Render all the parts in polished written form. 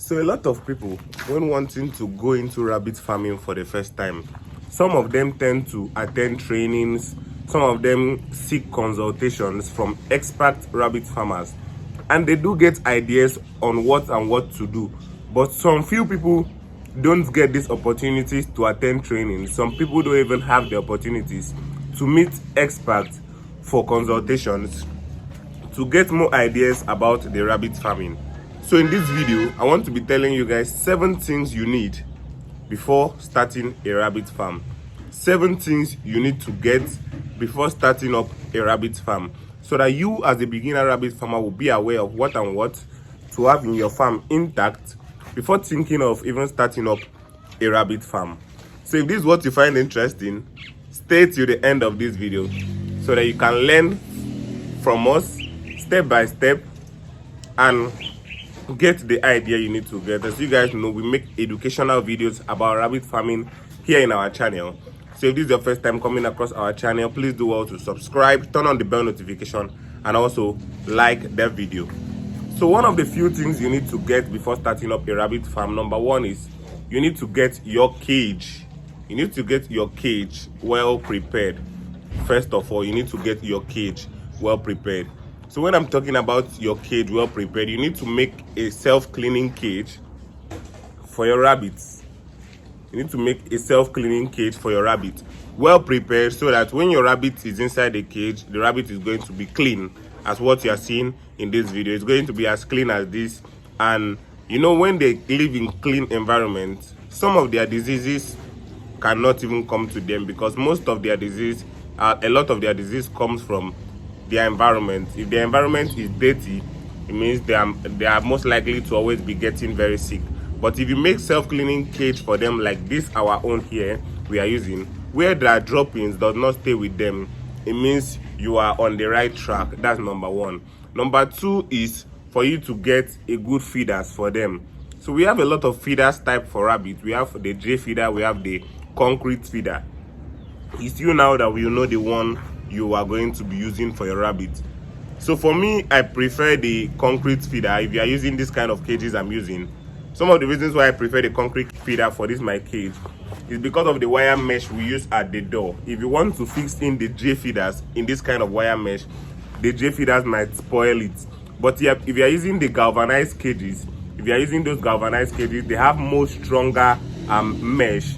So a lot of people, when wanting to go into rabbit farming for the first time, some of them tend to attend trainings, some of them seek consultations from expert rabbit farmers, and they do get ideas on what to do. But some few people don't get these opportunities to attend training. Some people don't even have the opportunities to meet experts for consultations to get more ideas about the rabbit farming. So in this video, I want to be telling you guys 7 things you need before starting a rabbit farm. 7 things you need to get before starting up a rabbit farm, so that you as a beginner rabbit farmer will be aware of what to have in your farm intact before thinking of even starting up a rabbit farm. So if this is what you find interesting, stay till the end of this video so that you can learn from us step by step and get the idea you need to get. As you guys know, we make educational videos about rabbit farming here in our channel. So if this is your first time coming across our channel, please do well to subscribe, turn on the bell notification, and also like the video. So one of the few things you need to get before starting up a rabbit farm, number one, is you need to get your cage. You need to get your cage well prepared. First of all, you need to get your cage well prepared. So when I'm talking about your cage well prepared, you need to make a self-cleaning cage for your rabbits. You need to make a self-cleaning cage for your rabbit well prepared, so that when your rabbit is inside the cage, the rabbit is going to be clean, as what you are seeing in this video. It's going to be as clean as this. And you know, when they live in clean environment, some of their diseases cannot even come to them, because most of their disease, a lot of their disease comes from their environment. If the environment is dirty, it means they are most likely to always be getting very sick. But if you make self-cleaning cage for them like this, our own here we are using, where their droppings does not stay with them, it means you are on the right track. That's number one. Number two is for you to get a good feeders for them. So we have a lot of feeders type for rabbit. We have the J feeder, we have the concrete feeder. It's you now that will know the one you are going to be using for your rabbit. So for me, I prefer the concrete feeder. If you are using this kind of cages I'm using, some of the reasons why I prefer the concrete feeder for this my cage is because of the wire mesh we use at the door. If you want to fix in the J feeders in this kind of wire mesh, the J feeders might spoil it. But if you are using the galvanized cages, if you are using those galvanized cages, they have more stronger mesh,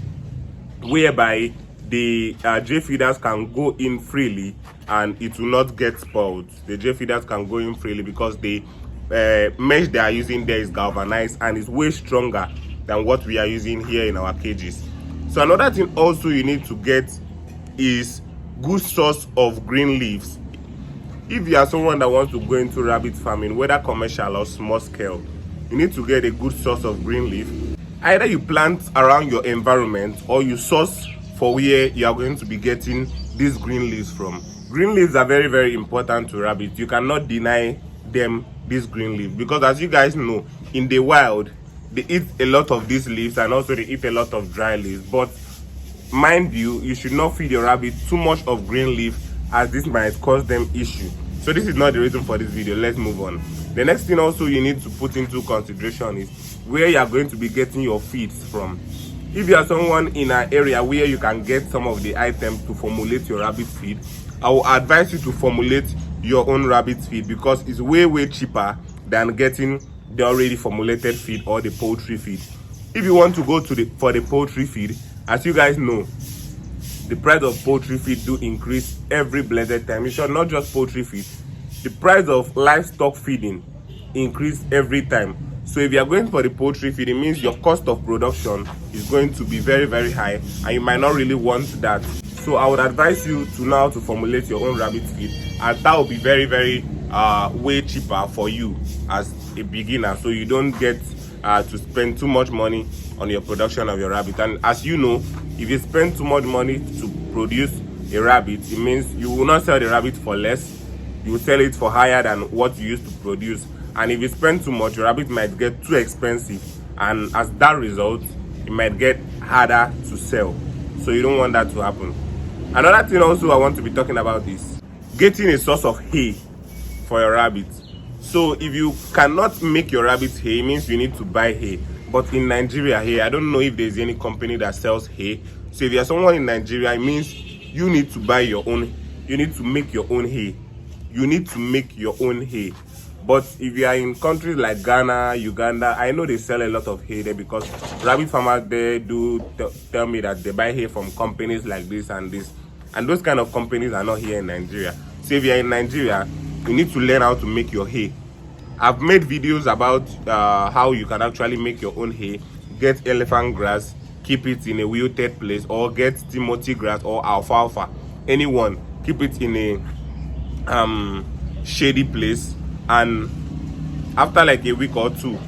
whereby the J feeders can go in freely and it will not get spoiled. The J feeders can go in freely because the mesh they are using there is galvanized and is way stronger than what we are using here in our cages. So another thing also you need to get is good source of green leaves. If you are someone that wants to go into rabbit farming, whether commercial or small scale, you need to get a good source of green leaf. Either you plant around your environment or you source for where you are going to be getting these green leaves from. Green leaves are very, very important to rabbits. You cannot deny them this green leaf, because as you guys know, in the wild they eat a lot of these leaves, and also they eat a lot of dry leaves. But mind you, you should not feed your rabbit too much of green leaf, as this might cause them issue. So this is not the reason for this video. Let's move on. The next thing also you need to put into consideration is where you are going to be getting your feeds from. If you are someone in an area where you can get some of the items to formulate your rabbit feed, I will advise you to formulate your own rabbit feed, because it's way cheaper than getting the already formulated feed or the poultry feed. If you want to go for the poultry feed, as you guys know, the price of poultry feed do increase every blessed time. It's not just poultry feed. The price of livestock feeding increase every time. So if you are going for the poultry feed, it means your cost of production is going to be very high, and you might not really want that. So I would advise you to now to formulate your own rabbit feed, and that will be very way cheaper for you as a beginner, so you don't get to spend too much money on your production of your rabbit. And as you know, if you spend too much money to produce a rabbit, it means you will not sell the rabbit for less, you will sell it for higher than what you used to produce. And if you spend too much, your rabbit might get too expensive, and as that result, it might get harder to sell. So you don't want that to happen. Another thing also I want to be talking about is getting a source of hay for your rabbits. So if you cannot make your rabbits hay, it means you need to buy hay. But in Nigeria here, I don't know if there's any company that sells hay. So if you're someone in Nigeria, it means you need to buy your own. You need to make your own hay. You need to make your own hay. But if you are in countries like Ghana, Uganda, I know they sell a lot of hay there, because rabbit farmers there do tell me that they buy hay from companies like this and this. And those kind of companies are not here in Nigeria. So if you're in Nigeria, you need to learn how to make your hay. I've made videos about how you can actually make your own hay. Get elephant grass, keep it in a wilted place, or get Timothy grass or alfalfa. Anyone, keep it in a shady place, and after like a week or two,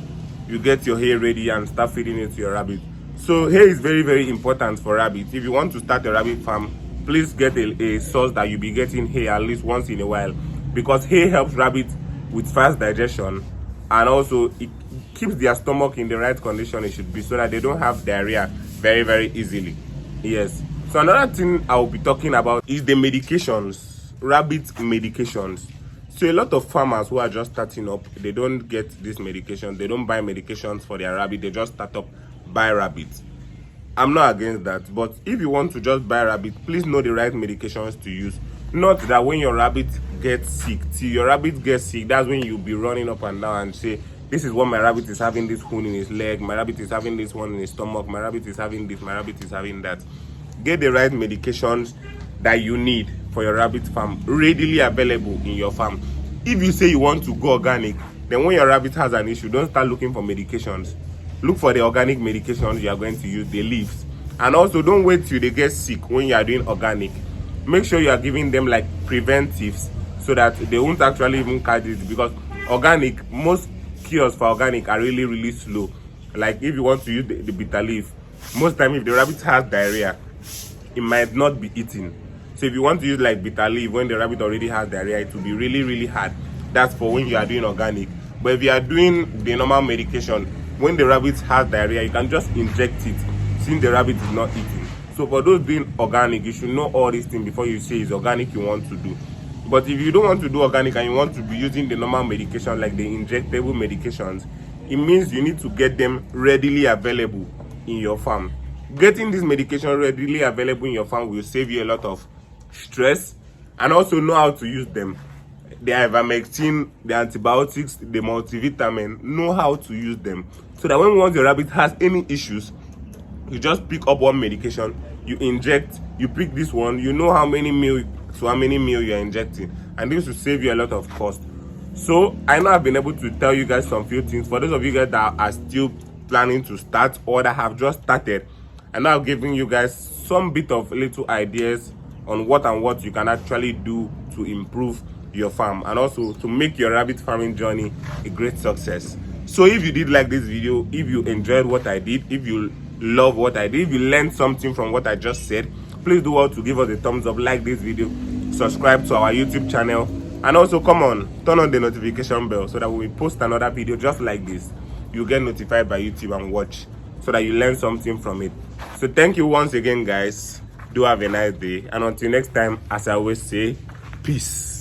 you get your hay ready and start feeding it to your rabbit. So hay is very, very important for rabbits. If you want to start a rabbit farm, please get a source that you'll be getting hay at least once in a while, because hay helps rabbits with fast digestion, and also it keeps their stomach in the right condition it should be, so that they don't have diarrhea very, very easily. Yes. So another thing I'll be talking about is the medications, rabbit medications. So a lot of farmers who are just starting up, they don't get this medication. They don't buy medications for their rabbit. They just start up, buy rabbits. I'm not against that, but if you want to just buy rabbit, please know the right medications to use. Not that when your rabbit gets sick, till your rabbit gets sick, that's when you'll be running up and down and say, this is what my rabbit is having, this wound in his leg, my rabbit is having this one in his stomach, my rabbit is having this, my rabbit is having that. Get the right medications that you need for your rabbit farm, readily available in your farm. If you say you want to go organic, then when your rabbit has an issue, don't start looking for medications. Look for the organic medications you are going to use, the leaves. And also, don't wait till they get sick when you are doing organic. Make sure you are giving them like preventives, so that they won't actually even catch it, because organic, most cures for organic are really, really slow. Like if you want to use the bitter leaf, most time if the rabbit has diarrhea, it might not be eaten. So if you want to use like bitter leaf when the rabbit already has diarrhea, it will be really, really hard. That's for when you are doing organic. But if you are doing the normal medication, when the rabbit has diarrhea, you can just inject it since the rabbit is not eating. So for those doing organic, you should know all these things before you say it's organic you want to do. But if you don't want to do organic and you want to be using the normal medication, like the injectable medications, it means you need to get them readily available in your farm. Getting this medication readily available in your farm will save you a lot of stress, and also know how to use them. The ivermectin, the antibiotics, the multivitamin, know how to use them, so that when once your rabbit has any issues, you just pick up one medication, you inject, you pick this one, you know how many mil to how many mil you're injecting, and this will save you a lot of cost. So I know I've been able to tell you guys some few things. For those of you guys that are still planning to start, or that have just started, and now giving you guys some bit of little ideas on what you can actually do to improve your farm, and also to make your rabbit farming journey a great success. So if you did like this video, if you enjoyed what I did, if you love what I did, if you learned something from what I just said, please do well to give us a thumbs up, like this video, subscribe to our YouTube channel, and also come on, turn on the notification bell, so that when we post another video just like this, you get notified by YouTube and watch, so that you learn something from it. So thank you once again, guys. Do have a nice day, and until next time, as I always say, peace.